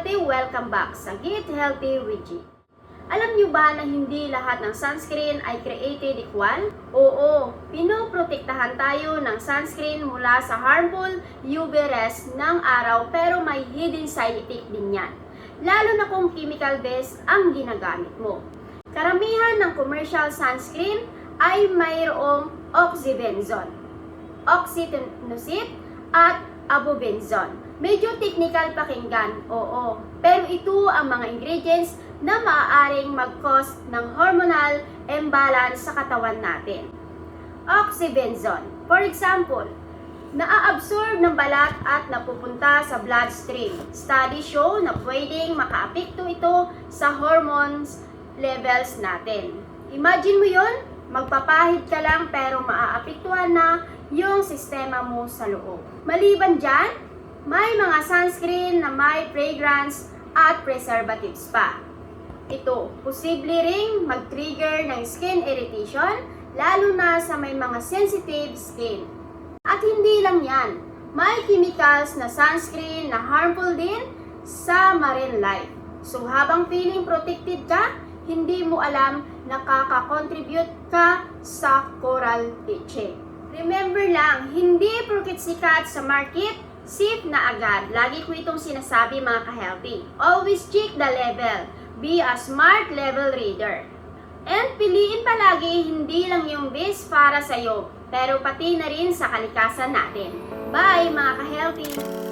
ka-healthy! Welcome back sa Get Healthy with G. Alam niyo ba na hindi lahat ng sunscreen ay created equal? Oo, pinoprotektahan tayo ng sunscreen mula sa harmful UV rays ng araw pero may hidden side effect din yan. Lalo na kung chemical based ang ginagamit mo. Karamihan ng commercial sunscreen ay mayroong oxybenzone, oxytocin at abobenzone. Medyo technical pakinggan, oo. Pero ito ang mga ingredients na maaaring mag-cause ng hormonal imbalance sa katawan natin. Oxybenzone, for example, naa-absorb ng balat at napupunta sa bloodstream. Studies show na pwedeng makaapekto ito sa hormones levels natin. Imagine mo yun, magpapahid ka lang pero maaapektuhan na yung sistema mo sa loob. Maliban dyan, may mga sunscreen na may fragrance at preservatives pa. Ito, posible ring mag-trigger ng skin irritation, lalo na sa may mga sensitive skin. At hindi lang yan, may chemicals na sunscreen na harmful din sa marine life. So habang feeling protected ka, hindi mo alam nakaka-contribute ka sa coral bleaching. Remember lang, hindi porket sikat sa market, safe na agad. Lagi ko itong sinasabi mga ka-healthy. Always check the level. Be a smart level reader. And piliin palagi hindi lang yung best para sa'yo, pero pati na rin sa kalikasan natin. Bye mga ka-healthy!